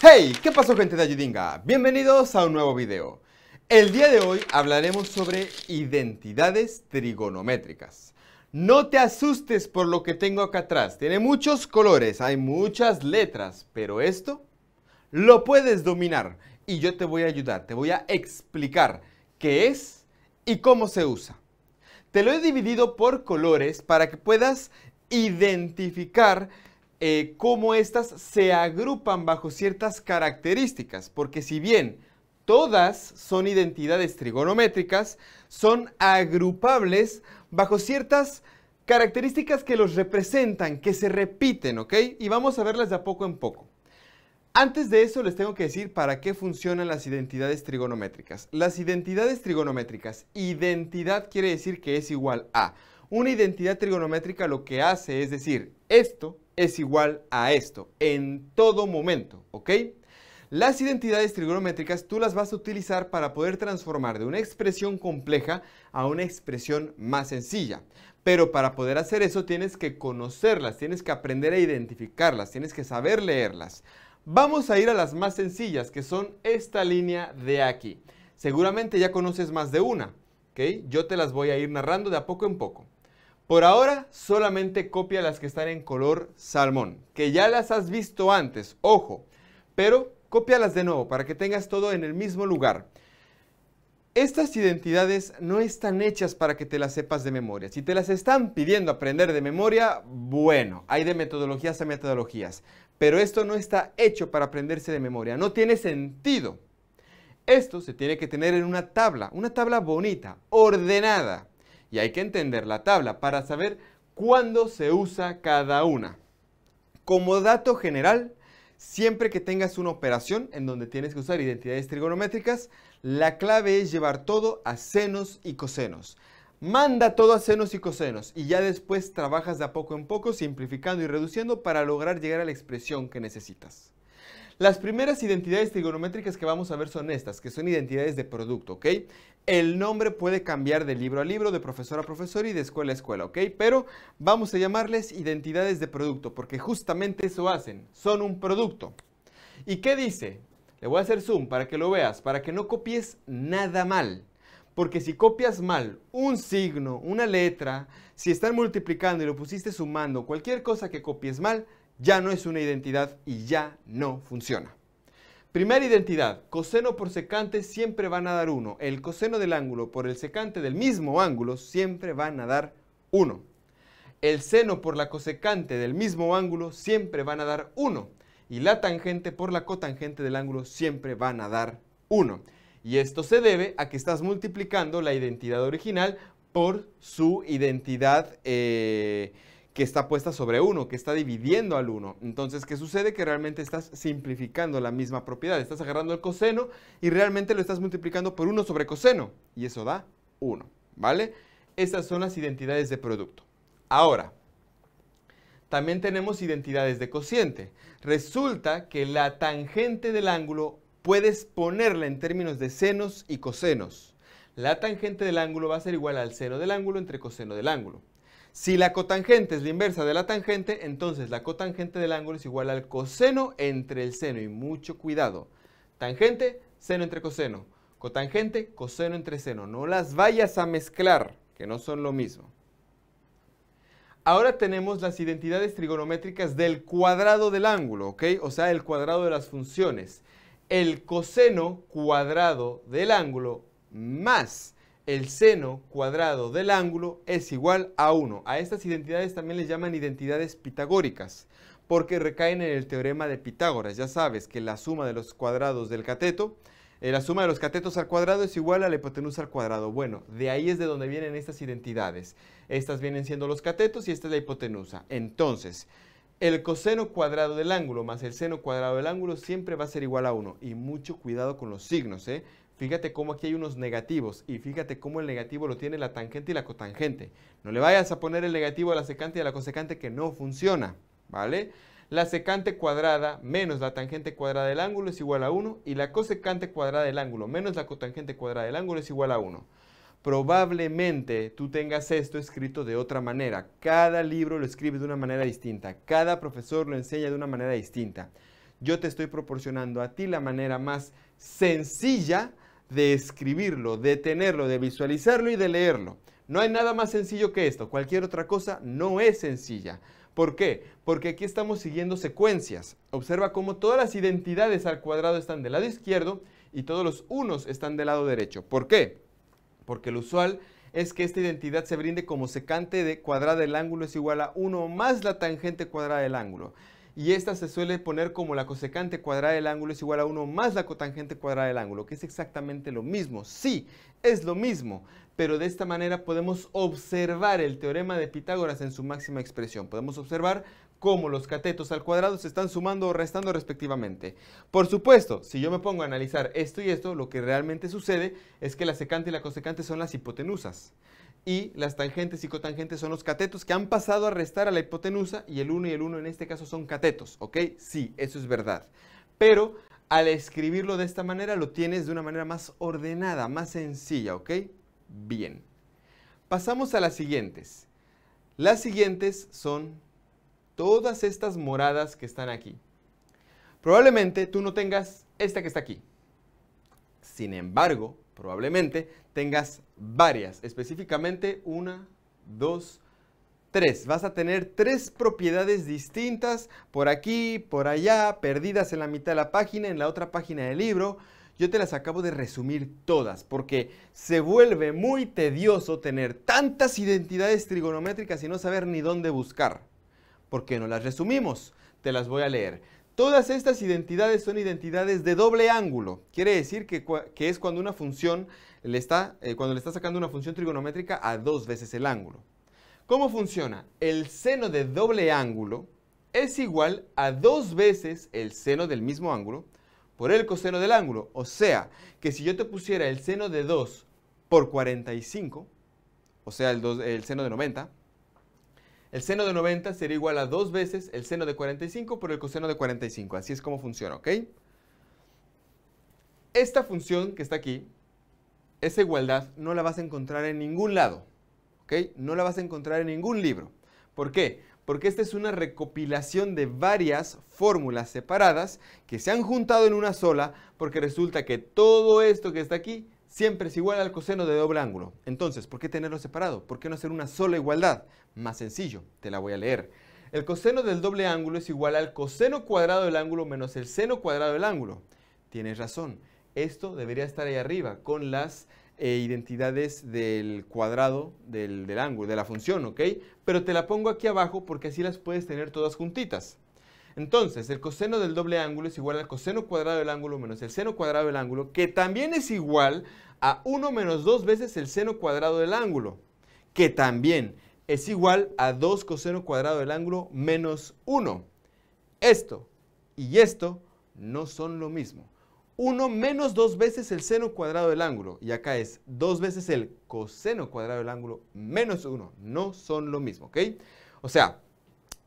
Hey, ¿qué pasó, gente de Ayudinga? Bienvenidos a un nuevo video. El día de hoy hablaremos sobre identidades trigonométricas. No te asustes por lo que tengo acá atrás. Tiene muchos colores, hay muchas letras, pero esto lo puedes dominar y yo te voy a ayudar, te voy a explicar qué es y cómo se usa. Te lo he dividido por colores para que puedas identificar cómo estas se agrupan bajo ciertas características, porque si bien todas son identidades trigonométricas, son agrupables bajo ciertas características que los representan, que se repiten, ¿ok? Y vamos a verlas de a poco en poco. Antes de eso les tengo que decir para qué funcionan las identidades trigonométricas. Las identidades trigonométricas, identidad quiere decir que es igual a. Una identidad trigonométrica lo que hace es decir, esto es igual a esto en todo momento, ¿ok? Las identidades trigonométricas tú las vas a utilizar para poder transformar de una expresión compleja a una expresión más sencilla. Pero para poder hacer eso tienes que conocerlas, tienes que aprender a identificarlas, tienes que saber leerlas. Vamos a ir a las más sencillas, que son esta línea de aquí. Seguramente ya conoces más de una, ¿ok? Yo te las voy a ir narrando de a poco en poco. Por ahora, solamente copia las que están en color salmón, que ya las has visto antes, ojo, pero cópialas de nuevo para que tengas todo en el mismo lugar. Estas identidades no están hechas para que te las sepas de memoria. Si te las están pidiendo aprender de memoria, bueno, hay de metodologías a metodologías. Pero esto no está hecho para aprenderse de memoria, no tiene sentido. Esto se tiene que tener en una tabla bonita, ordenada. Y hay que entender la tabla para saber cuándo se usa cada una. Como dato general, siempre que tengas una operación en donde tienes que usar identidades trigonométricas, la clave es llevar todo a senos y cosenos. Manda todo a senos y cosenos y ya después trabajas de a poco en poco, simplificando y reduciendo para lograr llegar a la expresión que necesitas. Las primeras identidades trigonométricas que vamos a ver son estas, que son identidades de producto, ¿ok? El nombre puede cambiar de libro a libro, de profesor a profesor y de escuela a escuela, ¿ok? Pero vamos a llamarles identidades de producto, porque justamente eso hacen, son un producto. ¿Y qué dice? Le voy a hacer zoom para que lo veas, para que no copies nada mal. Porque si copias mal un signo, una letra, si están multiplicando y lo pusiste sumando, cualquier cosa que copies mal, ya no es una identidad y ya no funciona. Primera identidad, coseno por secante siempre van a dar 1. El coseno del ángulo por el secante del mismo ángulo siempre van a dar 1. El seno por la cosecante del mismo ángulo siempre van a dar 1. Y la tangente por la cotangente del ángulo siempre van a dar 1. Y esto se debe a que estás multiplicando la identidad original por su identidad que está puesta sobre 1, que está dividiendo al 1. Entonces, ¿qué sucede? Que realmente estás simplificando la misma propiedad. Estás agarrando el coseno y realmente lo estás multiplicando por 1 sobre coseno. Y eso da 1, ¿vale? Estas son las identidades de producto. Ahora, también tenemos identidades de cociente. Resulta que la tangente del ángulo puedes ponerla en términos de senos y cosenos. La tangente del ángulo va a ser igual al seno del ángulo entre coseno del ángulo. Si la cotangente es la inversa de la tangente, entonces la cotangente del ángulo es igual al coseno entre el seno. Y mucho cuidado. Tangente, seno entre coseno. Cotangente, coseno entre seno. No las vayas a mezclar, que no son lo mismo. Ahora tenemos las identidades trigonométricas del cuadrado del ángulo, ¿ok? O sea, el cuadrado de las funciones. El coseno cuadrado del ángulo más el seno cuadrado del ángulo es igual a 1. A estas identidades también les llaman identidades pitagóricas, porque recaen en el teorema de Pitágoras. Ya sabes que la suma de los cuadrados del cateto, la suma de los catetos al cuadrado es igual a la hipotenusa al cuadrado. Bueno, de ahí es de donde vienen estas identidades. Estas vienen siendo los catetos y esta es la hipotenusa. Entonces, el coseno cuadrado del ángulo más el seno cuadrado del ángulo siempre va a ser igual a 1. Y mucho cuidado con los signos, ¿eh? Fíjate cómo aquí hay unos negativos y fíjate cómo el negativo lo tiene la tangente y la cotangente. No le vayas a poner el negativo a la secante y a la cosecante, que no funciona, ¿vale? La secante cuadrada menos la tangente cuadrada del ángulo es igual a 1 y la cosecante cuadrada del ángulo menos la cotangente cuadrada del ángulo es igual a 1. Probablemente tú tengas esto escrito de otra manera. Cada libro lo escribe de una manera distinta. Cada profesor lo enseña de una manera distinta. yo te estoy proporcionando a ti la manera más sencilla de escribirlo, de tenerlo, de visualizarlo y de leerlo. No hay nada más sencillo que esto. Cualquier otra cosa no es sencilla. ¿Por qué? Porque aquí estamos siguiendo secuencias. Observa cómo todas las identidades al cuadrado están del lado izquierdo y todos los unos están del lado derecho. ¿Por qué? Porque lo usual es que esta identidad se brinde como secante cuadrada del ángulo es igual a 1 más la tangente cuadrada del ángulo. Y esta se suele poner como la cosecante cuadrada del ángulo es igual a 1 más la cotangente cuadrada del ángulo, que es exactamente lo mismo. Sí, es lo mismo, pero de esta manera podemos observar el teorema de Pitágoras en su máxima expresión. Podemos observar cómo los catetos al cuadrado se están sumando o restando respectivamente. Por supuesto, si yo me pongo a analizar esto y esto, lo que realmente sucede es que la secante y la cosecante son las hipotenusas. Y las tangentes y cotangentes son los catetos que han pasado a restar a la hipotenusa y el 1 y el 1 en este caso son catetos, ¿ok? Sí, eso es verdad. Pero al escribirlo de esta manera lo tienes de una manera más ordenada, más sencilla, ¿ok? Bien. Pasamos a las siguientes. Las siguientes son todas estas moradas que están aquí. Probablemente tú no tengas esta que está aquí. Sin embargo, probablemente tengas varias, específicamente 1, 2, 3. Vas a tener 3 propiedades distintas por aquí, por allá, perdidas en la mitad de la página, en la otra página del libro. Yo te las acabo de resumir todas porque se vuelve muy tedioso tener tantas identidades trigonométricas y no saber ni dónde buscar. ¿Por qué no las resumimos? Te las voy a leer. Todas estas identidades son identidades de doble ángulo. Quiere decir que es cuando una función cuando le está sacando una función trigonométrica a 2 veces el ángulo. ¿Cómo funciona? El seno de doble ángulo es igual a 2 veces el seno del mismo ángulo por el coseno del ángulo. O sea, que si yo te pusiera el seno de 2 por 45, o sea, el seno de 90, el seno de 90 sería igual a 2 veces el seno de 45 por el coseno de 45. Así es como funciona, ¿ok? Esta función que está aquí, esa igualdad, no la vas a encontrar en ningún lado, ¿ok? No la vas a encontrar en ningún libro. ¿Por qué? Porque esta es una recopilación de varias fórmulas separadas que se han juntado en una sola, porque resulta que todo esto que está aquí siempre es igual al coseno de doble ángulo. Entonces, ¿por qué tenerlo separado? ¿Por qué no hacer una sola igualdad? Más sencillo, te la voy a leer. El coseno del doble ángulo es igual al coseno cuadrado del ángulo menos el seno cuadrado del ángulo. Tienes razón, esto debería estar ahí arriba con las identidades del cuadrado del ángulo, de la función, ¿ok? Pero te la pongo aquí abajo porque así las puedes tener todas juntitas. Entonces, el coseno del doble ángulo es igual al coseno cuadrado del ángulo menos el seno cuadrado del ángulo, que también es igual a 1 menos 2 veces el seno cuadrado del ángulo, que también es igual a 2 coseno cuadrado del ángulo menos 1. Esto y esto no son lo mismo. 1 menos 2 veces el seno cuadrado del ángulo, y acá es 2 veces el coseno cuadrado del ángulo menos 1. No son lo mismo, ¿ok? O sea,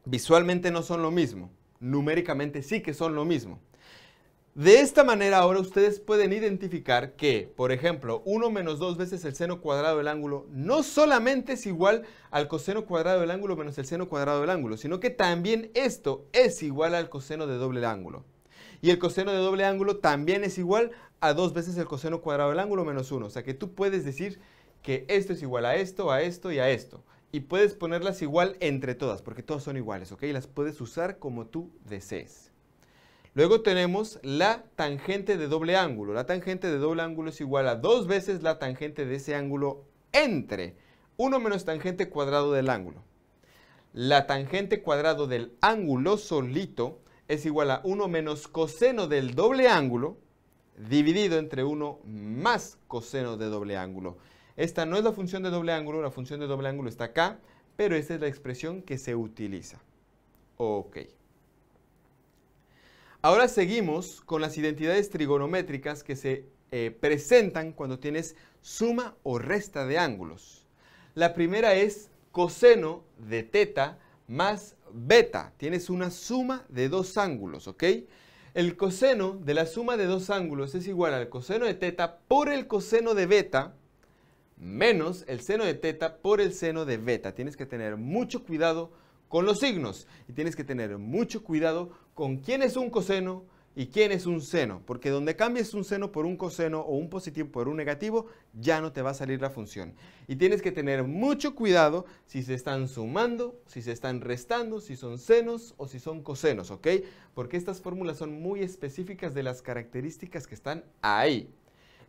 visualmente no son lo mismo. Numéricamente sí que son lo mismo. De esta manera ahora ustedes pueden identificar que, por ejemplo, 1 menos 2 veces el seno cuadrado del ángulo no solamente es igual al coseno cuadrado del ángulo menos el seno cuadrado del ángulo, sino que también esto es igual al coseno de doble ángulo. Y el coseno de doble ángulo también es igual a 2 veces el coseno cuadrado del ángulo menos 1. O sea que tú puedes decir que esto es igual a esto, a esto y a esto. Y puedes ponerlas igual entre todas, porque todas son iguales, ¿ok? Las puedes usar como tú desees. Luego tenemos la tangente de doble ángulo. La tangente de doble ángulo es igual a 2 veces la tangente de ese ángulo entre 1 menos tangente cuadrado del ángulo. La tangente cuadrado del ángulo solito es igual a 1 menos coseno del doble ángulo dividido entre 1 más coseno de doble ángulo. Esta no es la función de doble ángulo, la función de doble ángulo está acá, pero esta es la expresión que se utiliza. Ok. Ahora seguimos con las identidades trigonométricas que se presentan cuando tienes suma o resta de ángulos. La primera es coseno de teta más beta. Tienes una suma de 2 ángulos, ¿ok? El coseno de la suma de 2 ángulos es igual al coseno de teta por el coseno de beta menos el seno de teta por el seno de beta. Tienes que tener mucho cuidado con los signos. Y tienes que tener mucho cuidado con quién es un coseno y quién es un seno, porque donde cambies un seno por un coseno o un positivo por un negativo, ya no te va a salir la función. Y tienes que tener mucho cuidado si se están sumando, si se están restando, si son senos o si son cosenos, ¿ok? Porque estas fórmulas son muy específicas de las características que están ahí.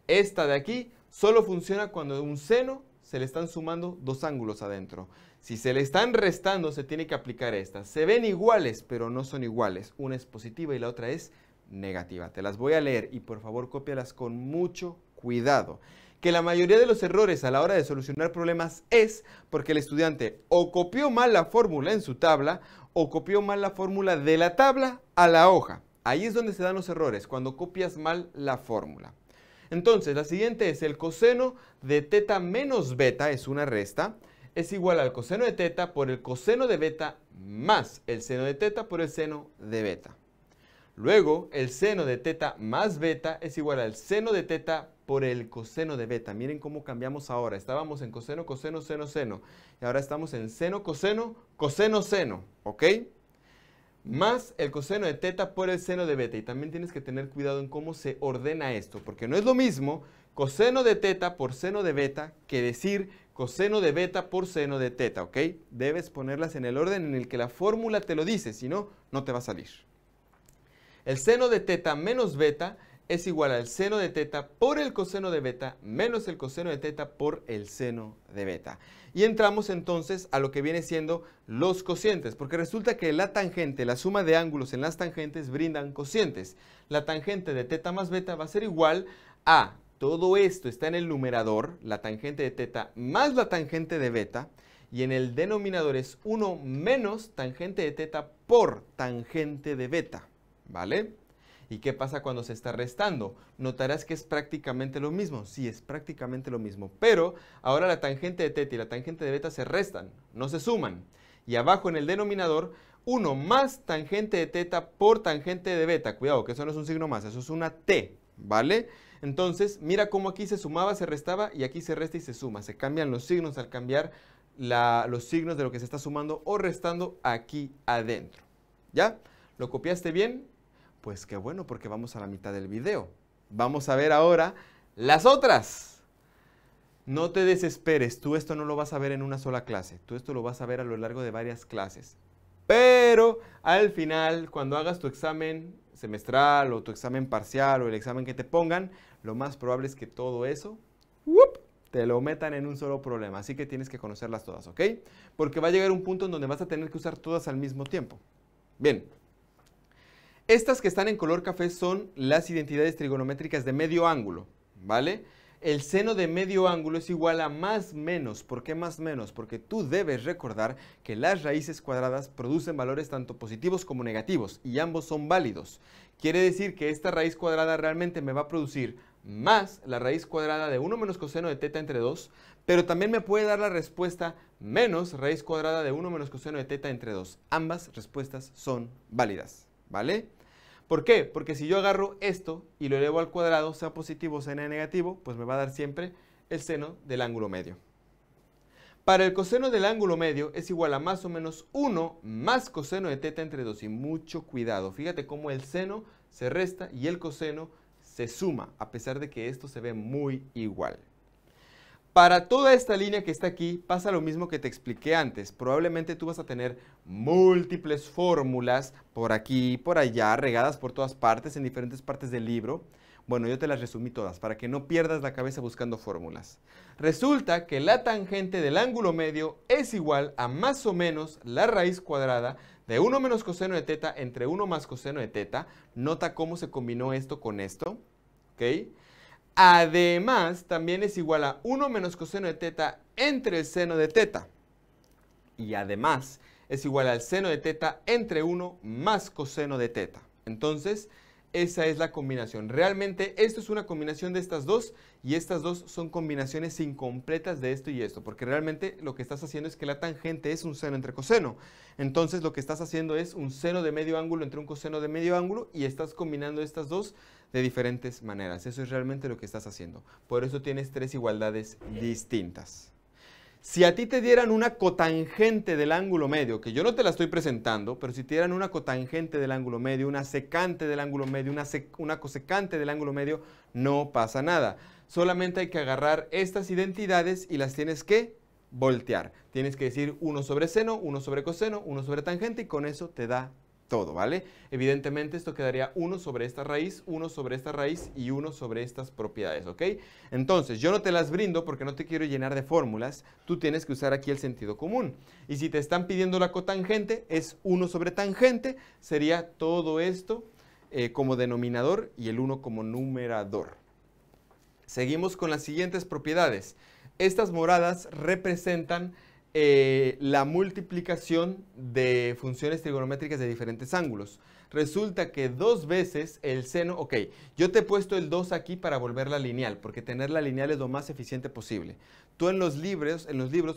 Esta de aquí solo funciona cuando a un seno se le están sumando dos ángulos adentro. Si se le están restando, se tiene que aplicar esta. Se ven iguales, pero no son iguales. Una es positiva y la otra es negativa. Te las voy a leer y por favor cópialas con mucho cuidado. Que la mayoría de los errores a la hora de solucionar problemas es porque el estudiante o copió mal la fórmula en su tabla o copió mal la fórmula de la tabla a la hoja. Ahí es donde se dan los errores, cuando copias mal la fórmula. Entonces, la siguiente es el coseno de teta menos beta, es una resta, es igual al coseno de teta por el coseno de beta más el seno de teta por el seno de beta. Luego, el seno de teta más beta es igual al seno de teta por el coseno de beta. Miren cómo cambiamos ahora. Estábamos en coseno, coseno, seno, seno. Y ahora estamos en seno, coseno, coseno, seno. ¿Ok? Más el coseno de teta por el seno de beta. Y también tienes que tener cuidado en cómo se ordena esto, porque no es lo mismo coseno de teta por seno de beta que decir coseno de beta por seno de teta, ¿ok? Debes ponerlas en el orden en el que la fórmula te lo dice, si no, no te va a salir. El seno de teta menos beta es igual al seno de teta por el coseno de beta menos el coseno de teta por el seno de beta. Y entramos entonces a lo que viene siendo los cocientes, porque resulta que la tangente, la suma de ángulos en las tangentes brindan cocientes. La tangente de teta más beta va a ser igual a, todo esto está en el numerador, la tangente de teta más la tangente de beta, y en el denominador es 1 menos tangente de teta por tangente de beta, ¿vale? ¿Y qué pasa cuando se está restando? Notarás que es prácticamente lo mismo. Sí, es prácticamente lo mismo. Pero ahora la tangente de teta y la tangente de beta se restan, no se suman. Y abajo en el denominador, 1 más tangente de teta por tangente de beta. Cuidado, que eso no es un signo más, eso es una T, ¿vale? Entonces, mira cómo aquí se sumaba, se restaba y aquí se resta y se suma. Se cambian los signos al cambiar los signos de lo que se está sumando o restando aquí adentro. ¿Ya? ¿Lo copiaste bien? Pues qué bueno, porque vamos a la mitad del video. Vamos a ver ahora las otras. No te desesperes, tú esto no lo vas a ver en una sola clase. Tú esto lo vas a ver a lo largo de varias clases. Pero al final, cuando hagas tu examen semestral o tu examen parcial o el examen que te pongan, lo más probable es que todo eso te lo metan en un solo problema. Así que tienes que conocerlas todas, ¿ok? Porque va a llegar un punto en donde vas a tener que usar todas al mismo tiempo. Bien. Estas que están en color café son las identidades trigonométricas de medio ángulo, ¿vale? El seno de medio ángulo es igual a más menos. ¿Por qué más menos? Porque tú debes recordar que las raíces cuadradas producen valores tanto positivos como negativos y ambos son válidos. Quiere decir que esta raíz cuadrada realmente me va a producir más la raíz cuadrada de 1 menos coseno de teta entre 2, pero también me puede dar la respuesta menos raíz cuadrada de 1 menos coseno de teta entre 2. Ambas respuestas son válidas, ¿vale? ¿Por qué? Porque si yo agarro esto y lo elevo al cuadrado, sea positivo o sea negativo, pues me va a dar siempre el seno del ángulo medio. Para el coseno del ángulo medio es igual a más o menos 1 más coseno de teta entre 2. Y mucho cuidado, fíjate cómo el seno se resta y el coseno se suma, a pesar de que esto se ve muy igual. Para toda esta línea que está aquí pasa lo mismo que te expliqué antes. Probablemente tú vas a tener múltiples fórmulas por aquí, por allá, regadas por todas partes, en diferentes partes del libro. Bueno, yo te las resumí todas para que no pierdas la cabeza buscando fórmulas. Resulta que la tangente del ángulo medio es igual a más o menos la raíz cuadrada de 1 menos coseno de teta entre 1 más coseno de teta. Nota cómo se combinó esto con esto, ¿ok? Además, también es igual a 1 menos coseno de teta entre el seno de teta. Y además, es igual al seno de teta entre 1 más coseno de teta. Entonces, esa es la combinación. Realmente, esto es una combinación de estas dos y estas dos son combinaciones incompletas de esto y esto, porque realmente lo que estás haciendo es que la tangente es un seno entre coseno. Entonces, lo que estás haciendo es un seno de medio ángulo entre un coseno de medio ángulo y estás combinando estas dos de diferentes maneras. Eso es realmente lo que estás haciendo. Por eso tienes tres igualdades distintas. Si a ti te dieran una cotangente del ángulo medio, que yo no te la estoy presentando, pero si te dieran una cotangente del ángulo medio, una secante del ángulo medio, una cosecante del ángulo medio, no pasa nada. Solamente hay que agarrar estas identidades y las tienes que voltear. Tienes que decir 1 sobre seno, 1 sobre coseno, 1 sobre tangente y con eso te da todo, ¿vale? Evidentemente esto quedaría 1 sobre esta raíz, 1 sobre esta raíz y 1 sobre estas propiedades, ¿ok? Entonces, yo no te las brindo porque no te quiero llenar de fórmulas, tú tienes que usar aquí el sentido común. Y si te están pidiendo la cotangente, es 1 sobre tangente, sería todo esto como denominador y el 1 como numerador. Seguimos con las siguientes propiedades. Estas moradas representan la multiplicación de funciones trigonométricas de diferentes ángulos. Resulta que 2 veces el seno, ok, yo te he puesto el 2 aquí para volverla lineal, porque tenerla lineal es lo más eficiente posible. Tú en los libros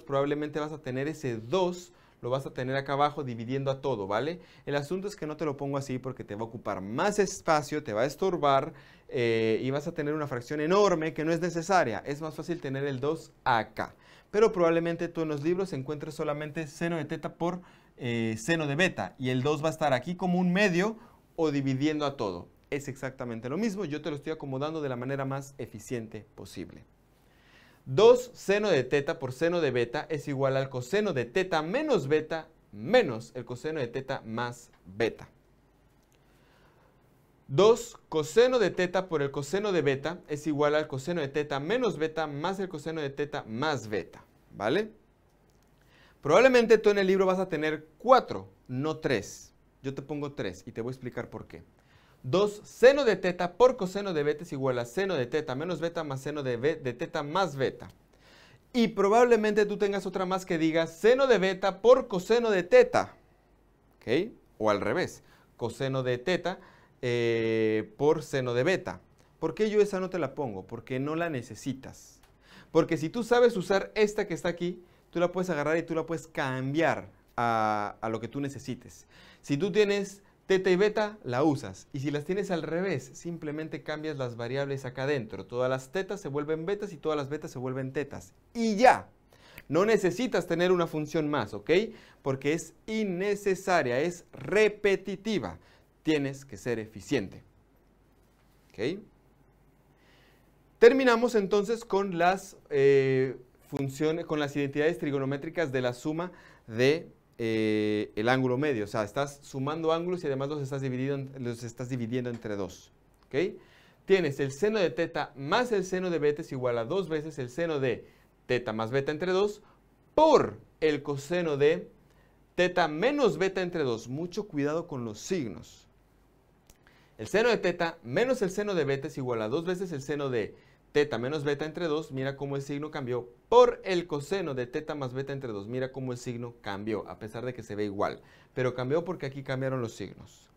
probablemente vas a tener ese 2, lo vas a tener acá abajo dividiendo a todo, ¿vale? El asunto es que no te lo pongo así porque te va a ocupar más espacio, te va a estorbar y vas a tener una fracción enorme que no es necesaria. Es más fácil tener el 2 acá. Pero probablemente tú en los libros encuentres solamente seno de teta por seno de beta y el 2 va a estar aquí como un medio o dividiendo a todo. Es exactamente lo mismo, yo te lo estoy acomodando de la manera más eficiente posible. 2 seno de teta por seno de beta es igual al coseno de teta menos beta menos el coseno de teta más beta. 2 coseno de teta por el coseno de beta es igual al coseno de teta menos beta más el coseno de teta más beta, ¿vale? Probablemente tú en el libro vas a tener 4, no 3. Yo te pongo 3 y te voy a explicar por qué. 2 seno de teta por coseno de beta es igual a seno de teta menos beta más seno de teta más beta. Y probablemente tú tengas otra más que diga seno de beta por coseno de teta, ¿ok? O al revés, coseno de teta por seno de beta. ¿Por qué yo esa no te la pongo? Porque no la necesitas. Porque si tú sabes usar esta que está aquí, tú la puedes agarrar y tú la puedes cambiar a lo que tú necesites. Si tú tienes teta y beta, la usas. Y si las tienes al revés, simplemente cambias las variables acá adentro. Todas las tetas se vuelven betas y todas las betas se vuelven tetas. Y ya. No necesitas tener una función más, ¿ok? Porque es innecesaria, es repetitiva. Tienes que ser eficiente. ¿Ok? Terminamos entonces con las funciones, con las identidades trigonométricas de la suma de el ángulo medio. O sea, estás sumando ángulos y además los estás dividiendo entre 2. ¿Ok? Tienes el seno de teta más el seno de beta es igual a 2 veces el seno de teta más beta entre 2 por el coseno de teta menos beta entre 2. Mucho cuidado con los signos. El seno de teta menos el seno de beta es igual a 2 veces el seno de teta menos beta entre 2. Mira cómo el signo cambió por el coseno de teta más beta entre 2. Mira cómo el signo cambió, a pesar de que se ve igual. Pero cambió porque aquí cambiaron los signos.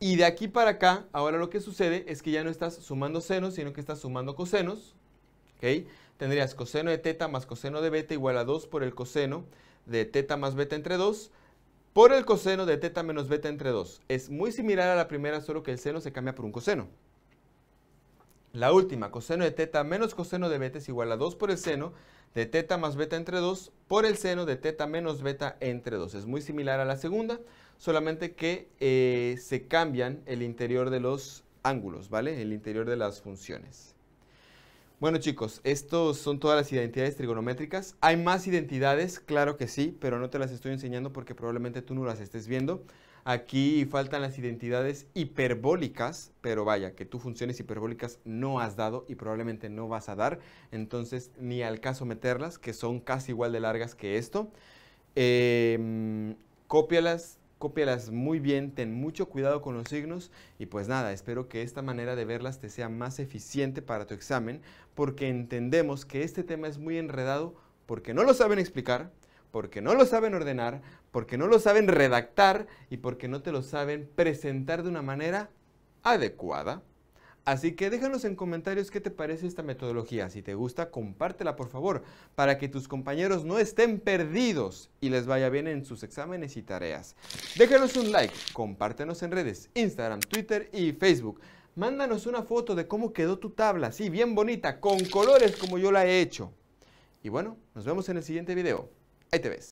Y de aquí para acá, ahora lo que sucede es que ya no estás sumando senos, sino que estás sumando cosenos. ¿Ok? Tendrías coseno de teta más coseno de beta igual a 2 por el coseno de teta más beta entre 2 por el coseno de teta menos beta entre 2. Es muy similar a la primera, solo que el seno se cambia por un coseno. La última, coseno de teta menos coseno de beta es igual a 2 por el seno de teta más beta entre 2 por el seno de teta menos beta entre 2. Es muy similar a la segunda, solamente que se cambian el interior de los ángulos, ¿vale? El interior de las funciones. Bueno chicos, estos son todas las identidades trigonométricas. ¿Hay más identidades? Claro que sí, pero no te las estoy enseñando porque probablemente tú no las estés viendo. Aquí faltan las identidades hiperbólicas, pero vaya, que tú funciones hiperbólicas no has dado y probablemente no vas a dar. Entonces, ni al caso meterlas, que son casi igual de largas que esto. Cópialas muy bien, ten mucho cuidado con los signos y pues nada, espero que esta manera de verlas te sea más eficiente para tu examen porque entendemos que este tema es muy enredado porque no lo saben explicar, porque no lo saben ordenar, porque no lo saben redactar y porque no te lo saben presentar de una manera adecuada. Así que déjanos en comentarios qué te parece esta metodología. Si te gusta, compártela por favor, para que tus compañeros no estén perdidos y les vaya bien en sus exámenes y tareas. Déjanos un like, compártenos en redes, Instagram, Twitter y Facebook. Mándanos una foto de cómo quedó tu tabla, sí, bien bonita, con colores como yo la he hecho. Y bueno, nos vemos en el siguiente video. Ahí te ves.